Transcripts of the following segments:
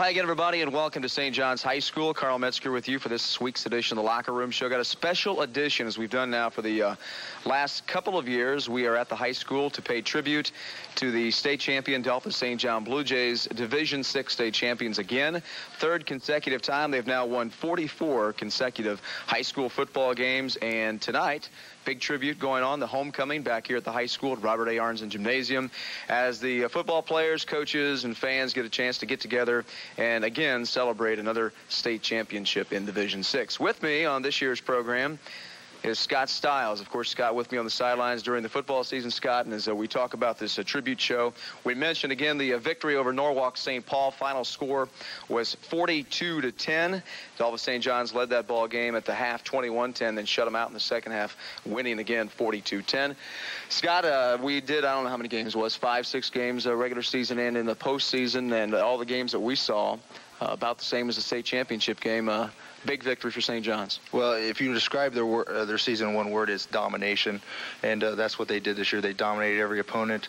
Hi again, everybody, and welcome to St. John's High School. Carl Metzger with you for this week's edition of the Locker Room Show. Got a special edition, as we've done now for the last couple of years. We are at the high school to pay tribute to the state champion Delphos St. John Blue Jays, Division VI state champions again. Third consecutive time. They've now won 44 consecutive high school football games, and tonight, big tribute going on, the homecoming back here at the high school at Robert A. Arnzen Gymnasium, as the football players, coaches, and fans get a chance to get together and again celebrate another state championship in Division VI. With me on this year's program is Scott Stiles. Of course, Scott with me on the sidelines during the football season, Scott, and as we talk about this tribute show, we mentioned again the victory over Norwalk St. Paul. Final score was 42-10. Delphos St. John's led that ball game at the half 21-10, then shut them out in the second half, winning again 42-10. Scott, we did, I don't know how many games it was, 5-6 games regular season and in the postseason, and all the games that we saw, about the same as the state championship game. Big victory for St. John's. Well, if you describe their season in one word, it's domination, and that's what they did this year. They dominated every opponent.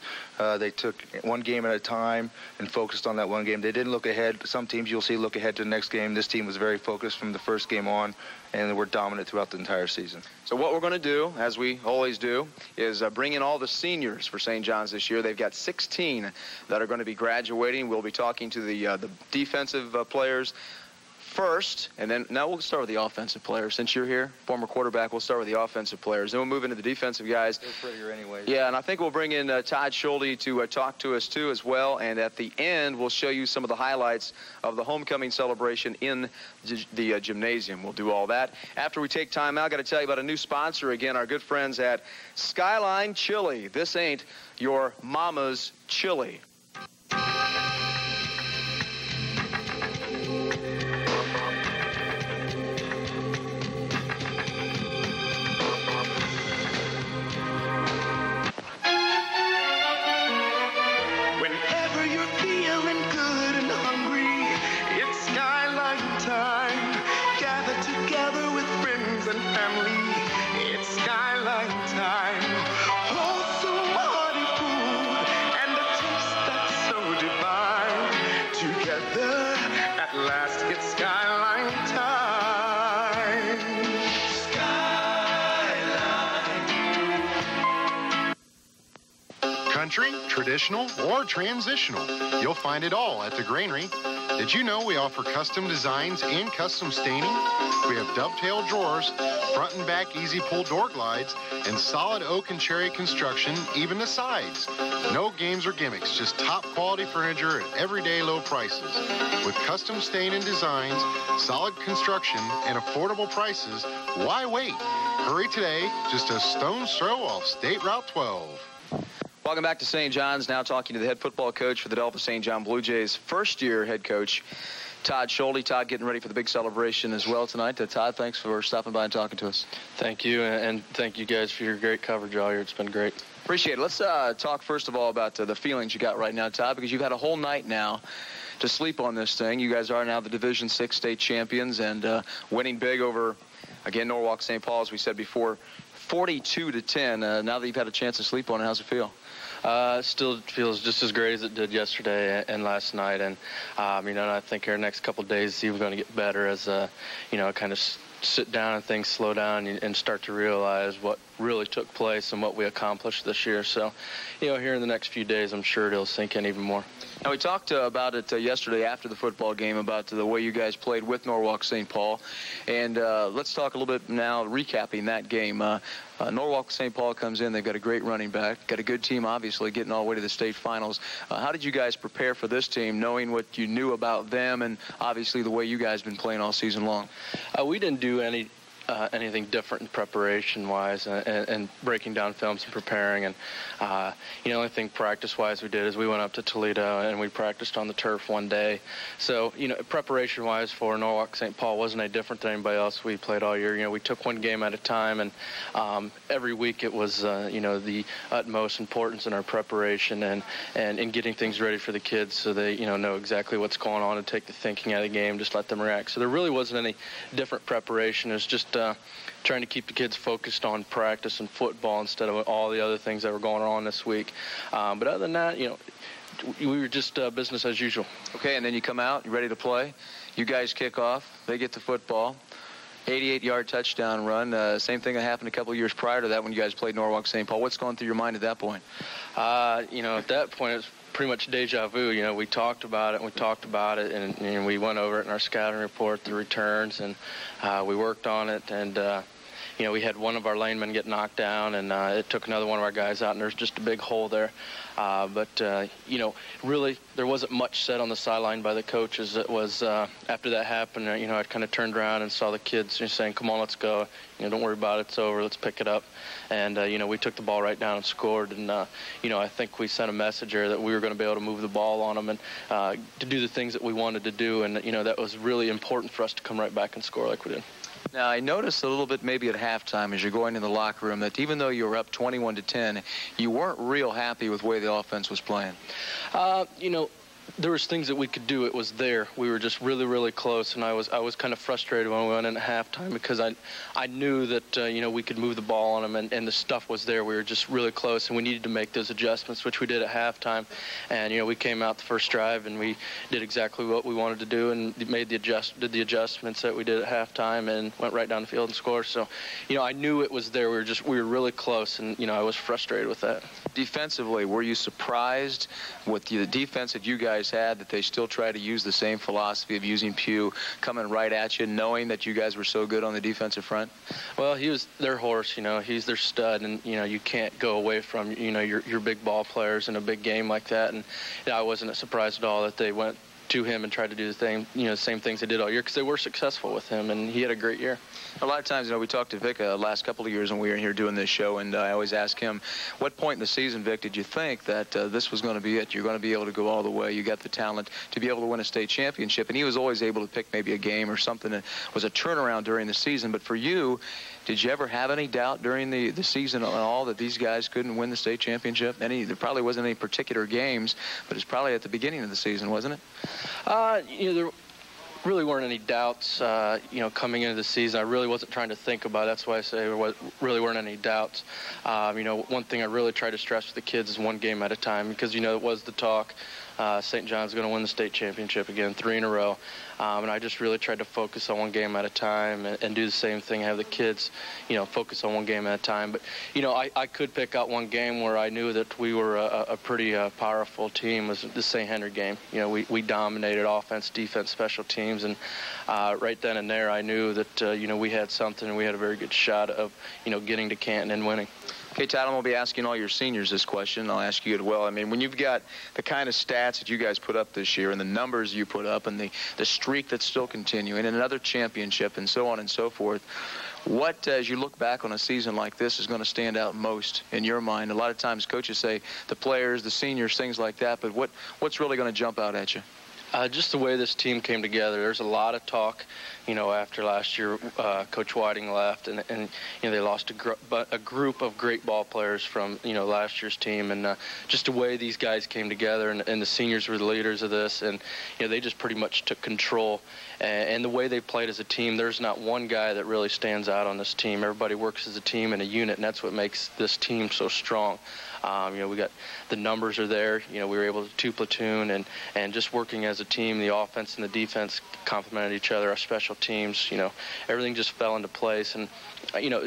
They took one game at a time and focused on that one game. They didn't look ahead. Some teams you'll see look ahead to the next game. This team was very focused from the first game on, and they were dominant throughout the entire season. So what we're going to do, as we always do, is bring in all the seniors for St. John's this year. They've got 16 that are going to be graduating. We'll be talking to the defensive players first, and then now we'll start with the offensive players. Since you're here, former quarterback, we'll start with the offensive players. Then we'll move into the defensive guys. They're prettier anyway. Yeah, and I think we'll bring in Todd Schulte to talk to us too as well. And at the end, we'll show you some of the highlights of the homecoming celebration in the gymnasium. We'll do all that. After we take time out, I got to tell you about a new sponsor again, our good friends at Skyline Chili. This ain't your mama's chili. Country, traditional, or transitional. You'll find it all at the Granary. Did you know we offer custom designs and custom staining? We have dovetail drawers, front and back easy pull door glides, and solid oak and cherry construction, even the sides. No games or gimmicks, just top quality furniture at everyday low prices. With custom stain and designs, solid construction, and affordable prices, why wait? Hurry today, just a stone's throw off State Route 12. Welcome back to St. John's. Now talking to the head football coach for the Delphos St. John Blue Jays, first-year head coach, Todd Schulte. Todd, getting ready for the big celebration as well tonight. Todd, thanks for stopping by and talking to us. Thank you, and thank you guys for your great coverage all year. It's been great. Appreciate it. Let's talk first of all about the feelings you got right now, Todd, because you've had a whole night now to sleep on this thing. You guys are now the Division VI state champions and winning big over, again, Norwalk St. Paul, as we said before, 42-10. Now that you've had a chance to sleep on it, how's it feel? Still feels just as great as it did yesterday and last night, and I think our next couple of days is even going to get better as kind of sit down and things slow down and start to realize what really took place and what we accomplished this year. So, here in the next few days, I'm sure it'll sink in even more. Now, we talked about it yesterday after the football game about the way you guys played with Norwalk St. Paul. And let's talk a little bit now, recapping that game. Norwalk St. Paul comes in. They've got a great running back, got a good team, obviously, getting all the way to the state finals. How did you guys prepare for this team, knowing what you knew about them and obviously the way you guys have been playing all season long? We didn't do anything different in preparation-wise and breaking down films and preparing. And the only thing practice-wise we did is we went up to Toledo and we practiced on the turf one day. So, preparation-wise for Norwalk St. Paul wasn't any different than anybody else we played all year. We took one game at a time, and every week it was, the utmost importance in our preparation and getting things ready for the kids so they, know exactly what's going on and take the thinking out of the game, just let them react. So there really wasn't any different preparation. It was just trying to keep the kids focused on practice and football instead of all the other things that were going on this week. But other than that, we were just business as usual. Okay, and then you come out, you're ready to play. You guys kick off. They get the football. 88-yard touchdown run. Same thing that happened a couple years prior to that when you guys played Norwalk St. Paul. What's going through your mind at that point? At that point, it's pretty much deja vu. We talked about it, and we went over it in our scouting report, the returns, and we worked on it. And, we had one of our linemen get knocked down, and it took another one of our guys out, and there's just a big hole there. Really, there wasn't much said on the sideline by the coaches. It was after that happened, I kind of turned around and saw the kids saying, come on, let's go. Don't worry about it. It's over. Let's pick it up. And, we took the ball right down and scored. And, I think we sent a message there that we were going to be able to move the ball on them and to do the things that we wanted to do. And, that was really important for us to come right back and score like we did. Now, I noticed a little bit maybe at halftime as you're going in the locker room that even though you were up 21-10, you weren't real happy with the way the offense was playing. There was things that we could do. It was there. We were just really, really close, and I was kind of frustrated when we went into halftime because I knew that we could move the ball on them, and the stuff was there. We were just really close, and we needed to make those adjustments, which we did at halftime. And we came out the first drive, and we did exactly what we wanted to do, and did the adjustments that we did at halftime, and went right down the field and scored. So, I knew it was there. We were really close, and I was frustrated with that. Defensively, were you surprised with the defense that you guys had, that they still try to use the same philosophy of using Pugh coming right at you, knowing that you guys were so good on the defensive front? Well, he was their horse, he's their stud, and you can't go away from your big ball players in a big game like that. And I wasn't surprised at all that they went to him and tried to do the same things they did all year, because they were successful with him, and he had a great year. A lot of times, we talked to Vic last couple of years when we were here doing this show, and I always ask him, what point in the season, Vic, did you think that this was going to be it? You're going to be able to go all the way. You got the talent to be able to win a state championship. And he was always able to pick maybe a game or something that was a turnaround during the season. But for you, did you ever have any doubt during the season at all that these guys couldn't win the state championship? There probably wasn't any particular games, but it's probably at the beginning of the season, wasn't it? There really weren't any doubts, coming into the season. I really wasn't trying to think about it. That's why I say there really weren't any doubts. One thing I really try to stress with the kids is one game at a time, because, it was the talk. St. John's going to win the state championship again, 3 in a row. And I just really tried to focus on one game at a time and do the same thing, have the kids, focus on one game at a time. But, I could pick out one game where I knew that we were a pretty powerful team, was the St. Henry game. We dominated offense, defense, special teams. And right then and there, I knew that, we had something, and we had a very good shot of, getting to Canton and winning. Okay, Todd, I'm going to be asking all your seniors this question. I'll ask you as well. When you've got the kind of stats that you guys put up this year and the numbers you put up and the streak that's still continuing and another championship and so on and so forth, what, as you look back on a season like this, is going to stand out most in your mind? A lot of times coaches say the players, the seniors, things like that, but what's really going to jump out at you? Just the way this team came together. There's a lot of talk, after last year, Coach Whiting left, and they lost a group of great ball players from, last year's team. And just the way these guys came together, and the seniors were the leaders of this, and, they just pretty much took control. And the way they played as a team, there's not one guy that really stands out on this team. Everybody works as a team and a unit, and that's what makes this team so strong. We got the numbers are there. We were able to 2 platoon and just working as a team. The offense and the defense complemented each other. Our special teams, everything just fell into place. And,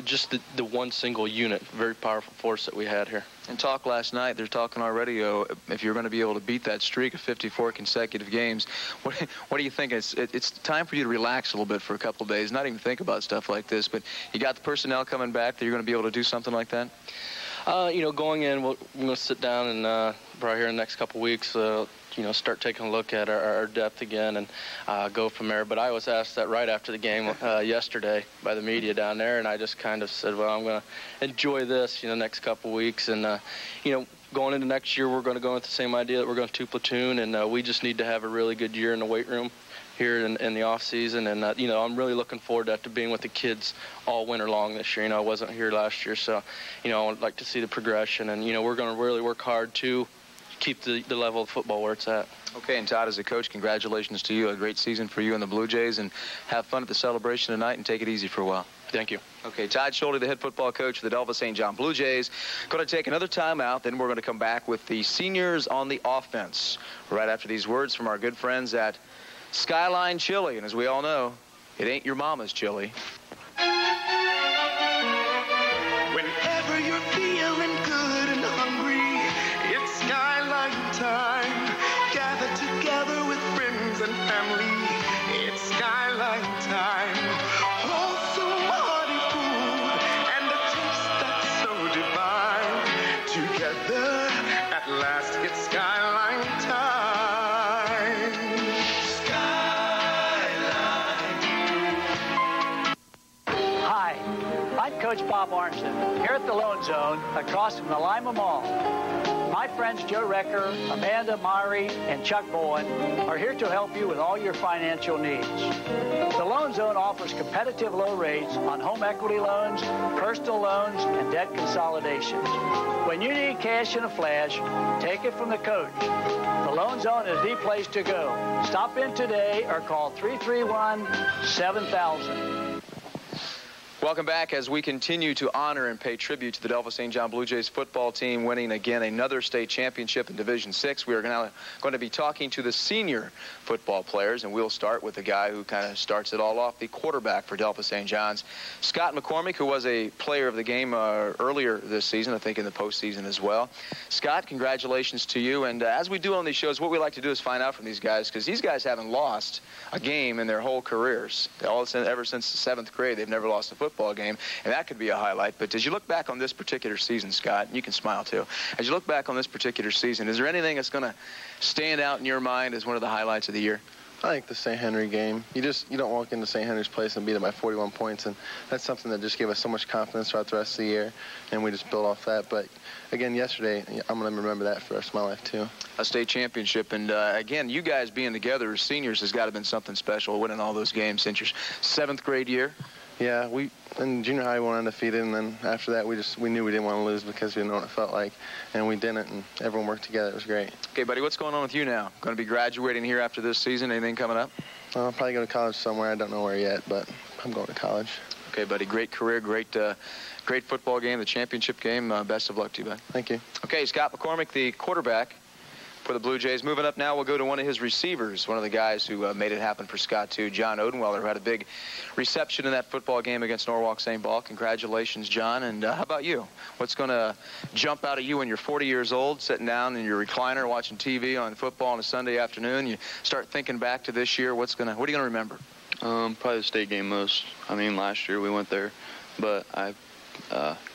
just the one single unit, very powerful force that we had here. And talk last night, they're talking on radio, if you're going to be able to beat that streak of 54 consecutive games, what do you think? It's time for you to relax a little bit for a couple of days, not even think about stuff like this, but you got the personnel coming back that you're going to be able to do something like that? Going in, we're going to sit down and probably here in the next couple of weeks, start taking a look at our depth again and go from there. But I was asked that right after the game yesterday by the media down there, and I just kind of said, well, I'm going to enjoy this, next couple of weeks. And, going into next year, we're going to go with the same idea that we're going to 2 platoon, and we just need to have a really good year in the weight room here in the off season. And I'm really looking forward to being with the kids all winter long this year. I wasn't here last year, so I would like to see the progression, and we're going to really work hard to keep the level of football where it's at. Okay, and Todd, as a coach, congratulations to you. A great season for you and the Blue Jays, and have fun at the celebration tonight and take it easy for a while. Thank you. Okay, Todd Schulte, the head football coach for the Delphos St. John Blue Jays. Going to take another time out, then we're going to come back with the seniors on the offense right after these words from our good friends at Skyline Chili. And as we all know, it ain't your mama's chili. Whenever you're feeling good and hungry, it's Skyline time. Gather together with friends and family. It's Skyline time. Wholesome, hearty food and a taste that's so divine. Together, at last, it's Skyline time. Skyline. Hi, I'm Coach Bob Arnson here at the Loan Zone across from the Lima Mall. My friends Joe Recker, Amanda Mari, and Chuck Bowen are here to help you with all your financial needs. The Loan Zone offers competitive low rates on home equity loans, personal loans, and debt consolidations. When you need cash in a flash, take it from the coach. The Loan Zone is the place to go. Stop in today or call 331-7000. Welcome back as we continue to honor and pay tribute to the Delphos St. John Blue Jays football team winning again another state championship in Division 6. We are now going to be talking to the senior football players, and we'll start with the guy who kind of starts it all off, the quarterback for Delphos St. John's, Scott McCormick, who was a player of the game earlier this season, I think in the postseason as well. Scott, congratulations to you. And as we do on these shows, what we like to do is find out from these guys, because these guys haven't lost a game in their whole careers. Ever since the 7th grade, they've never lost a football game, and that could be a highlight. But as you look back on this particular season, Scott, you can smile too. As you look back on this particular season, is there anything that's going to stand out in your mind as one of the highlights of the year? I think the St. Henry game. You don't walk into St. Henry's place and beat them by 41 points, and that's something that just gave us so much confidence throughout the rest of the year, and we just built off that. But again, yesterday, I'm going to remember that for the rest of my life too. A state championship, and again, you guys being together as seniors has got to have been something special, winning all those games since your 7th grade year. Yeah, we in junior high went undefeated, and then after that we knew we didn't want to lose because we didn't know what it felt like, and we didn't, and everyone worked together. It was great. Okay, buddy, what's going on with you now? Going to be graduating here after this season? Anything coming up? I'll probably go to college somewhere. I don't know where yet, but I'm going to college. Okay, buddy, great career, great football game, the championship game. Best of luck to you, bud. Thank you. Okay, Scott McCormick, the quarterback for the Blue Jays. Moving up now, we'll go to one of his receivers, one of the guys who made it happen for Scott, too, John Odenweller, who had a big reception in that football game against Norwalk St. Paul. Congratulations, John. And how about you? What's going to jump out at you when you're 40 years old, sitting down in your recliner, watching TV on football on a Sunday afternoon? You start thinking back to this year. What are you going to remember? Probably the state game most. I mean, last year we went there, but I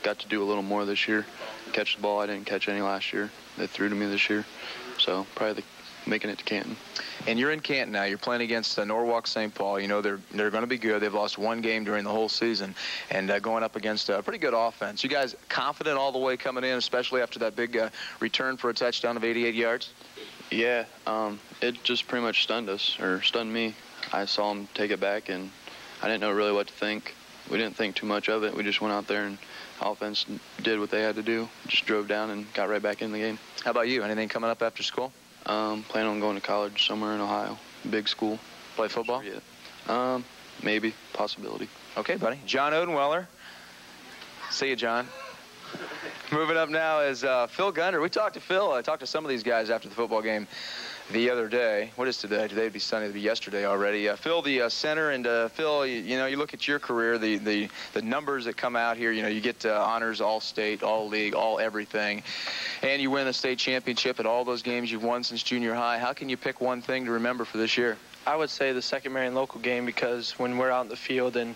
got to do a little more this year. Catch the ball. I didn't catch any last year. They threw to me this year. So probably making it to Canton. And you're in Canton now. You're playing against Norwalk St. Paul. You know they're going to be good. They've lost one game during the whole season, and going up against a pretty good offense. You guys confident all the way coming in, especially after that big return for a touchdown of 88 yards? Yeah, it just pretty much stunned me. I saw them take it back, and I didn't know really what to think. We didn't think too much of it. We just went out there and offense did what they had to do. Just drove down and got right back in the game. How about you? Anything coming up after school? Planning on going to college somewhere in Ohio. Big school. Play football? Yeah. Maybe. Possibility. Okay, buddy. John Odenweller. See you, John. Moving up now is Phil Gunter. We talked to Phil. I talked to some of these guys after the football game the other day. What is today? Today would be Sunday. It'd be yesterday already. Phil, the center, and Phil, you look at your career, the numbers that come out here. You get honors, all state, all league, all everything, and you win the state championship at all those games you've won since junior high. How can you pick one thing to remember for this year? I would say the second Marion local game, because when we're out in the field and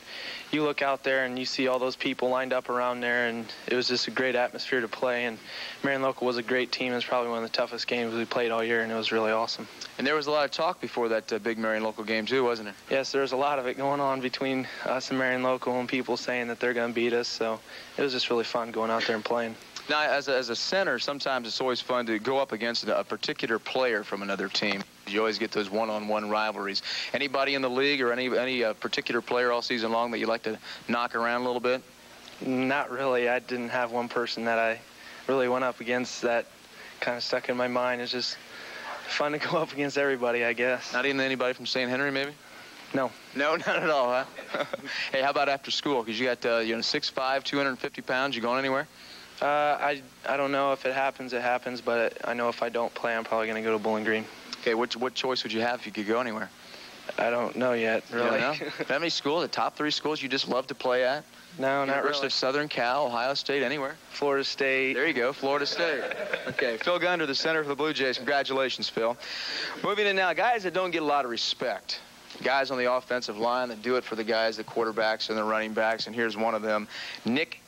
you look out there and you see all those people lined up around there, and it was just a great atmosphere to play. And Marion local was a great team. It was probably one of the toughest games we played all year, and it was really awesome. And there was a lot of talk before that big Marion local game too, wasn't there? Yes, there was a lot of it going on between us and Marion local, and people saying that they're going to beat us. So it was just really fun going out there and playing. Now, as a center, sometimes it's always fun to go up against a particular player from another team. You always get those one-on-one rivalries. Anybody in the league or any particular player all season long that you like to knock around a little bit? Not really. I didn't have one person that I really went up against that kind of stuck in my mind. It's just fun to go up against everybody, I guess. Not even anybody from St. Henry, maybe? No. No, not at all, huh? Hey, how about after school? Because you got, 6'5", 250 pounds. You going anywhere? I don't know. If it happens, it happens. But I know if I don't play, I'm probably going to go to Bowling Green. Okay, what choice would you have if you could go anywhere? I don't know yet, really. You don't know? How many schools, the top 3 schools you just love to play at? No, not University really. of Southern Cal, Ohio State, anywhere? Florida State. There you go, Florida State. Okay, Phil Gunder, the center for the Blue Jays. Congratulations, Phil. Moving in now, guys that don't get a lot of respect. Guys on the offensive line that do it for the guys, the quarterbacks and the running backs, and here's one of them, Nick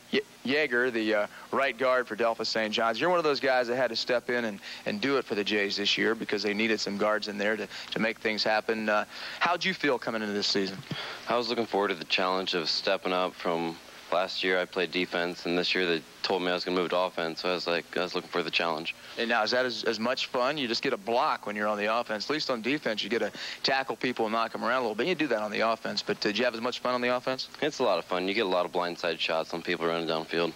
Yeager, the right guard for Delphos St. John's. You're one of those guys that had to step in and do it for the Jays this year because they needed some guards in there to make things happen. How'd you feel coming into this season? I was looking forward to the challenge of stepping up from last year. I played defense, and this year they told me I was going to move to offense, so I was looking for the challenge. And now, is that as much fun? You just get a block when you're on the offense. At least on defense, you get to tackle people and knock them around a little bit. You do that on the offense, but did you have as much fun on the offense? It's a lot of fun. You get a lot of blindside shots on people running downfield.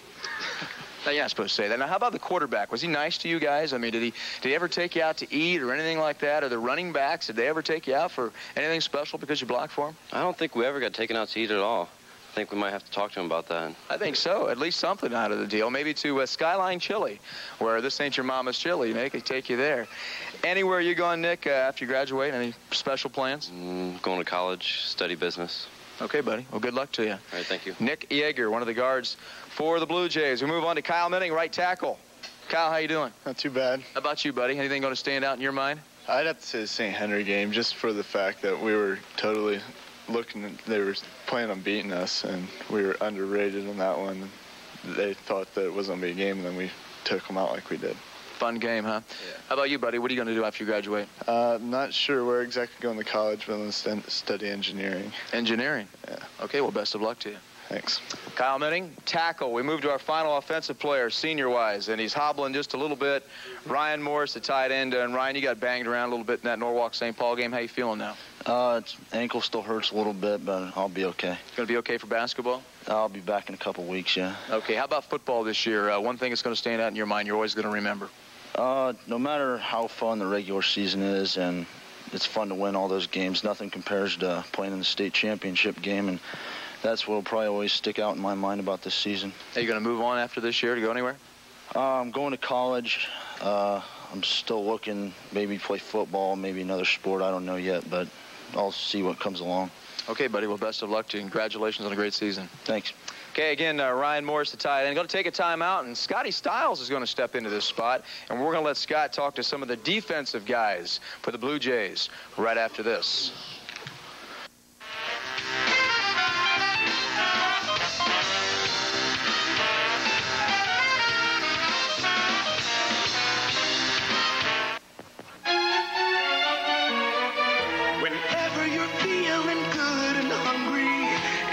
Now, you're not supposed to say that. Now, how about the quarterback? Was he nice to you guys? I mean, did he ever take you out to eat or anything like that? Or the running backs, did they ever take you out for anything special because you blocked for him? I don't think we ever got taken out to eat at all. I think we might have to talk to him about that. I think so. At least something out of the deal. Maybe to Skyline Chili, where this ain't your mama's chili. They could take you there. Anywhere you going, Nick, after you graduate? Any special plans? Going to college, study business. Okay, buddy. Well, good luck to you. All right, thank you. Nick Yeager, one of the guards for the Blue Jays. We move on to Kyle Menning, right tackle. Kyle, how you doing? Not too bad. How about you, buddy? Anything going to stand out in your mind? I'd have to say the St. Henry game, just for the fact that we were totally they were planning on beating us, and we were underrated in that one. They thought that it wasn't going to be a game, and then we took them out like we did. Fun game, huh? Yeah. How about you, buddy? What are you going to do after you graduate? Not sure where exactly going to college, but I'm going to study engineering. Engineering? Yeah. Okay, well, best of luck to you. Thanks. Kyle Menning, tackle. We move to our final offensive player, senior-wise, and he's hobbling just a little bit. Ryan Morris, the tight end. And Ryan, you got banged around a little bit in that Norwalk-St. Paul game. How you feeling now? Ankle still hurts a little bit, but I'll be okay. Going to be okay for basketball? I'll be back in a couple weeks, yeah. Okay, how about football this year? One thing that's going to stand out in your mind you're always going to remember? No matter how fun the regular season is, and it's fun to win all those games, nothing compares to playing in the state championship game, and that's what will probably always stick out in my mind about this season. Are you going to move on after this year to go anywhere? I'm going to college. I'm still looking, maybe play football, maybe another sport. I don't know yet, but I'll see what comes along. Okay, buddy. Well, best of luck to you. Congratulations on a great season. Thanks. Okay, again, Ryan Morris, the tight end. Going to take a timeout, and Scotty Stiles is going to step into this spot, and we're going to let Scott talk to some of the defensive guys for the Blue Jays right after this. Whenever you're feeling good and hungry,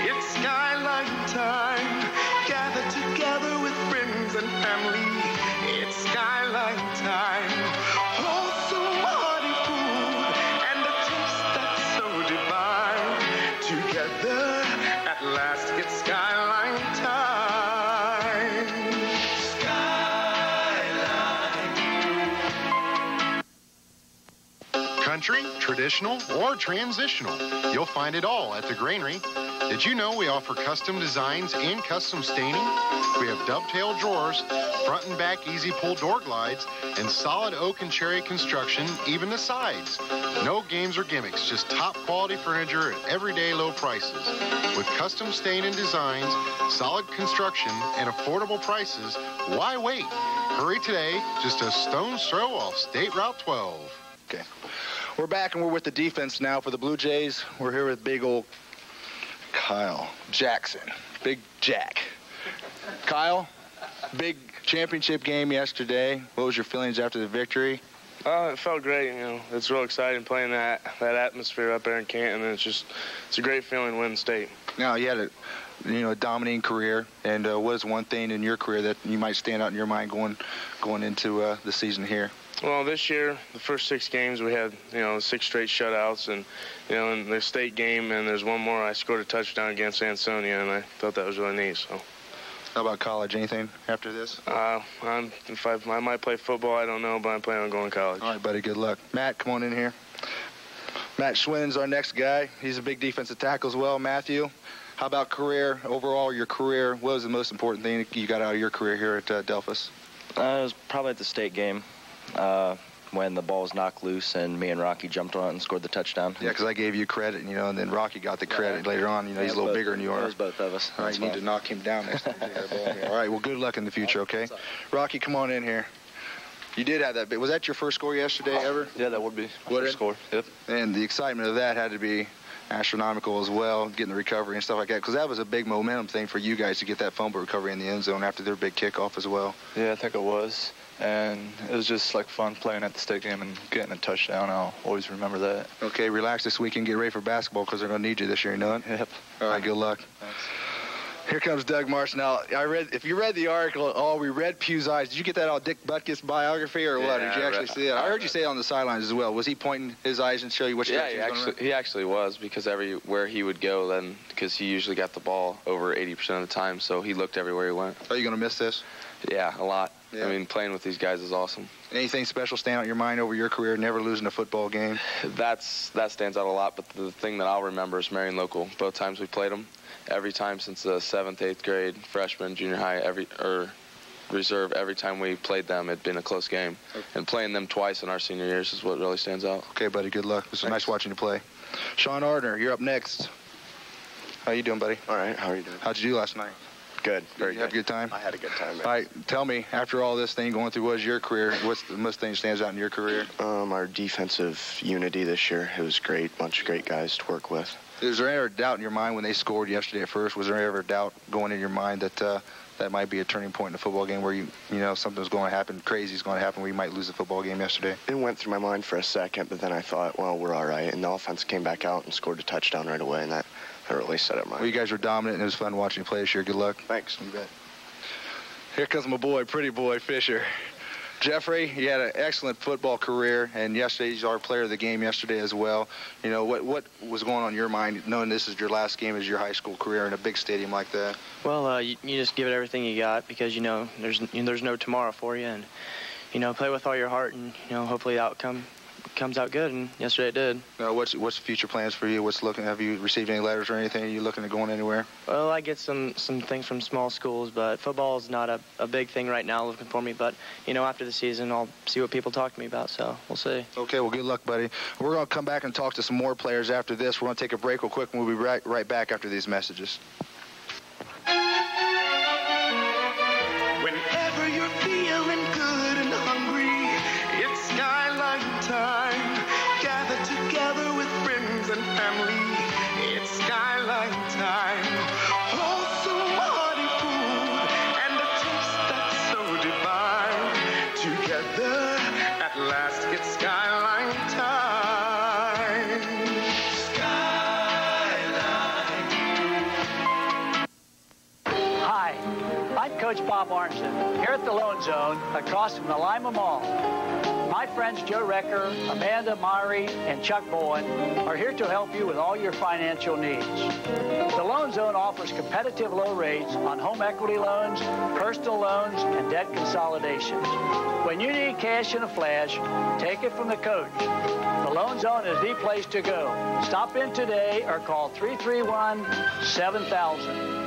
it's Skyline time. Gather together with friends and family. It's Skyline time. Wholesome, hearty food and a taste that's so divine. Together, at last, it's Skyline time. Skyline. Country, traditional, or transitional, you'll find it all at the Granary. Did you know we offer custom designs and custom staining? We have dovetail drawers, front and back easy pull door glides, and solid oak and cherry construction, even the sides. No games or gimmicks, just top quality furniture at everyday low prices. With custom stain and designs, solid construction, and affordable prices, why wait? Hurry today, just a stone's throw off State Route 12. Okay. We're back, and we're with the defense now for the Blue Jays. We're here with big old Kyle Jackson. Big Jack. Kyle, big championship game yesterday. What was your feelings after the victory? It felt great. It's real exciting playing that atmosphere up there in Canton. And it's a great feeling winning state. Now, you had a dominating career, and what is one thing in your career that you might stand out in your mind going into the season here? Well, this year, the first 6 games, we had, 6 straight shutouts. And, in the state game, and there's one more, I scored a touchdown against Ansonia, and I thought that was really neat. So. How about college? Anything after this? If I might play football, I don't know, but I'm planning on going to college. All right, buddy. Good luck. Matt, come on in here. Matt Schwinn's our next guy. He's a big defensive tackle as well. Matthew, how about career? Overall, your career, what was the most important thing you got out of your career here at Delphos? It was probably at the state game when the ball was knocked loose and me and Rocky jumped on it and scored the touchdown. Yeah, because I gave you credit, and then Rocky got the credit later on. He's a little bigger than you are. It was both of us. All right, you need to knock him down next time you get a ball here. All right, well, good luck in the future, okay? Rocky, come on in here. You did have that bit. Was that your first score yesterday ever? Yeah, that would be my first score. Yep. And the excitement of that had to be astronomical as well, getting the recovery and stuff like that, because that was a big momentum thing for you guys to get that fumble recovery in the end zone after their big kickoff as well. Yeah, I think it was. And it was just like fun playing at the state game and getting a touchdown. I'll always remember that. Okay, relax this weekend. Get ready for basketball because they're going to need you this year, you know it? Yep. All right, good luck. Thanks. Here comes Doug Marsh. Now, if you read the article, we read Pugh's eyes. Did you get that all Dick Butkus biography or what? Yeah, Did you actually see it? I heard you say it on the sidelines as well. Was he pointing his eyes and show you which direction he was going to run? He actually was, because everywhere he would go then, because he usually got the ball over 80% of the time, so he looked everywhere he went. Are you going to miss this? Yeah, a lot. Yeah. I mean, playing with these guys is awesome. Anything special stand out in your mind over your career, never losing a football game? That stands out a lot, but the thing that I'll remember is Marion Local. Both times we played them. Every time since the 7th, 8th grade, freshman, junior high, reserve, every time we played them, it'd been a close game. Okay. And playing them twice in our senior years is what really stands out. Okay, buddy, good luck. It was nice watching you play. Sean Ardner, you're up next. How you doing, buddy? All right, how are you doing? How'd you do last night? Good, very good. Have a good time? I had a good time, man. All right, tell me, after all this thing going through, what is your career? What's the most thing that stands out in your career? Our defensive unity this year, it was great. Bunch of great guys to work with. Is there ever doubt in your mind when they scored yesterday at first? Was there ever doubt going in your mind that that might be a turning point in the football game where you know something's going to happen, crazy's going to happen, where you might lose the football game yesterday? It went through my mind for a second, but then I thought, well, we're all right. And the offense came back out and scored a touchdown right away, and that really set it. Well, you guys were dominant, and it was fun watching you play this year. Good luck. Thanks. You bet. Here comes my boy, pretty boy, Fisher. Jeffrey, you had an excellent football career, and yesterday he's our player of the game yesterday as well. You know, what was going on in your mind, knowing this is your last game as your high school career in a big stadium like that? Well, you just give it everything you got, because, you know, there's no tomorrow for you, and, you know, play with all your heart, and, you know, hopefully the outcome comes out good, and yesterday it did. What's the future plans for you? Have you received any letters or anything? Are you looking at going anywhere? Well, I get some things from small schools, but football is not a big thing right now looking for me. But, you know, after the season, I'll see what people talk to me about, so we'll see. Okay, well, good luck, buddy. We're going to come back and talk to some more players after this. We're going to take a break real quick, and we'll be right back after these messages. Whenever you're feeling good and hungry, it's skyline time. Gather together with friends and family. It's skyline time. Wholesome, hearty food and a taste that's so divine. Together, at last, it's skyline time. Skyline. Hi, I'm Coach Bob Arnson, here at the Lone Zone, across from the Lima Mall. My friends Joe Recker, Amanda Mari, and Chuck Bowen are here to help you with all your financial needs. The Loan Zone offers competitive low rates on home equity loans, personal loans, and debt consolidations. When you need cash in a flash, take it from the coach. The Loan Zone is the place to go. Stop in today or call 331-7000.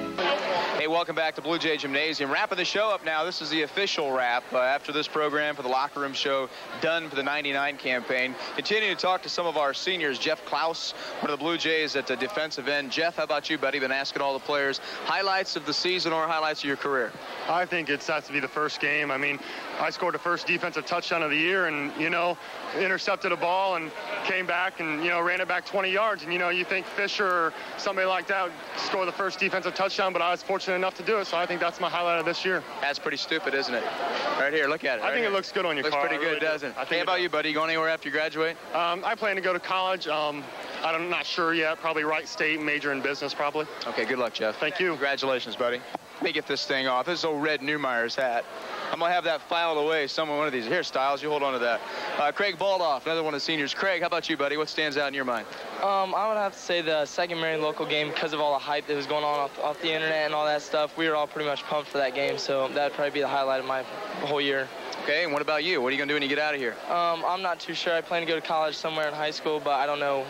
Hey, welcome back to Blue Jay Gymnasium. Wrapping the show up now. This is the official wrap after this program for the Locker Room Show, done for the 99 campaign. Continuing to talk to some of our seniors. Jeff Klaus, one of the Blue Jays at the defensive end. Jeff, how about you, buddy? Been asking all the players highlights of the season or highlights of your career? I think it has to be the first game. I mean, I scored the first defensive touchdown of the year and, you know, intercepted a ball and came back and, you know, ran it back 20 yards. And, you know, you think Fisher or somebody like that would score the first defensive touchdown, but I was fortunate enough to do it, so I think that's my highlight of this year. That's pretty stupid, isn't it? Right here, look at it. I think it looks good on your car. Looks pretty good, doesn't it? Hey, how about you, buddy? You going anywhere after you graduate? I plan to go to college. I'm not sure yet. Probably Wright State, major in business, probably. Okay, good luck, Jeff. Thank you. Congratulations, buddy. Let me get this thing off. This is old Red Neumeyer's hat. I'm going to have that filed away somewhere, one of these. Here, Styles, you hold on to that. Craig Baldoff, another one of the seniors. Craig, how about you, buddy? What stands out in your mind? I would have to say the second Marion local game because of all the hype that was going on off the internet and all that stuff. We were all pretty much pumped for that game, so that would probably be the highlight of my whole year. Okay, and what about you? What are you going to do when you get out of here? I'm not too sure. I plan to go to college somewhere in high school, but I don't know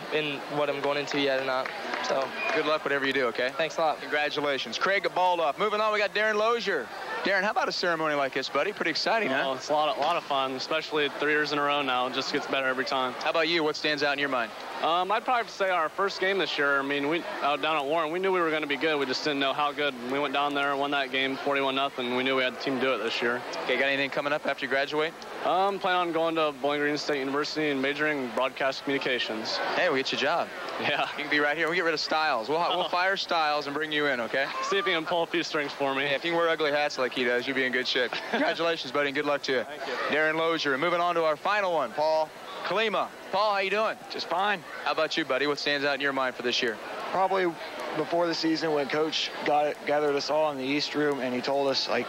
what I'm going into yet or not. So good luck, whatever you do, okay? Thanks a lot. Congratulations. Craig Baldoff. Moving on, we got Darren Lozier. Darren, how about a ceremony like this, buddy? Pretty exciting, huh? It's a lot of fun, especially 3 years in a row now. It just gets better every time. How about you? What stands out in your mind? I'd probably have to say our first game this year. I mean, we out down at Warren, we knew we were going to be good. We just didn't know how good. We went down there and won that game 41-0. We knew we had the team to do it this year. Okay, got anything coming up after you graduate? Plan on going to Bowling Green State University and majoring in broadcast communications. Hey, we'll get you a job. Yeah. You can be right here. We'll get rid of Styles. We'll fire Styles and bring you in, okay? See if you can pull a few strings for me. Yeah, if you can wear ugly hats like he does, you'll be in good shape. Congratulations, buddy, and good luck to you. Thank you. Darren Lozier. And moving on to our final one, Paul Kalima. Paul, how you doing? Just fine. How about you, buddy? What stands out in your mind for this year? Probably before the season when Coach gathered us all in the East Room and he told us like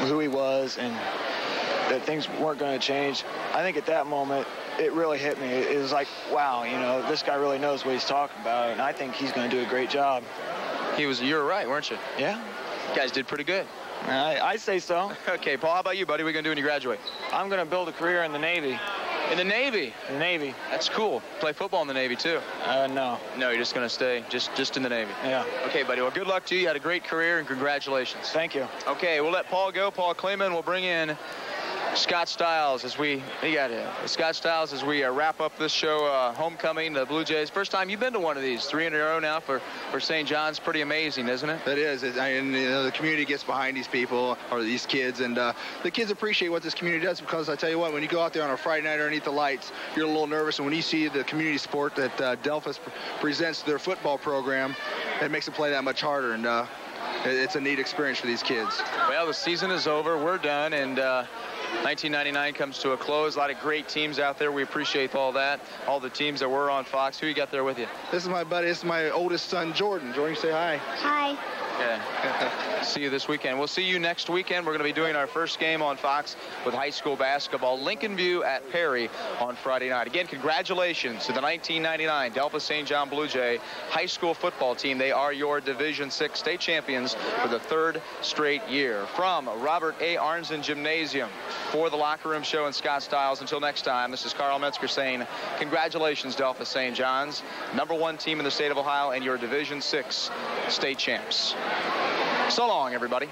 who he was and that things weren't going to change. I think at that moment it really hit me. It was like, wow, you know, this guy really knows what he's talking about, and I think he's going to do a great job. You were right, weren't you? Yeah. You guys did pretty good. I say so. Okay, Paul, how about you, buddy? What are you going to do when you graduate? I'm going to build a career in the Navy. In the Navy? In the Navy. That's cool. Play football in the Navy, too. No. No, you're just going to stay just in the Navy. Yeah. Okay, buddy. Well, good luck to you. You had a great career, and congratulations. Thank you. Okay, we'll let Paul go. Paul Kleeman. We'll bring in Scott Styles as we wrap up this show, homecoming, the Blue Jays. First time you've been to one of these, 3 in a row now for St. John's. Pretty amazing, isn't it? It is. And you know, the community gets behind these people or these kids, and the kids appreciate what this community does, because I tell you what, when you go out there on a Friday night underneath the lights, you're a little nervous, and when you see the community sport that Delphos presents their football program, it makes it play that much harder, and it's a neat experience for these kids. Well, the season is over. We're done, and 1999 comes to a close. A lot of great teams out there. We appreciate all that. All the teams that were on Fox. Who you got there with you? This is my buddy. This is my oldest son, Jordan. Jordan, say hi. Hi. Yeah. See you this weekend. We'll see you next weekend. We're going to be doing our first game on Fox with high school basketball. Lincoln View at Perry on Friday night. Again, congratulations to the 1999 Delphos St. John Blue Jay high school football team. They are your Division VI state champions for the 3rd straight year. From Robert A. Arnzen Gymnasium, for the Locker Room Show and Scott Styles. Until next time, this is Carl Metzger saying congratulations, Delphos St. John's, #1 team in the state of Ohio and your Division VI state champs. So long, everybody.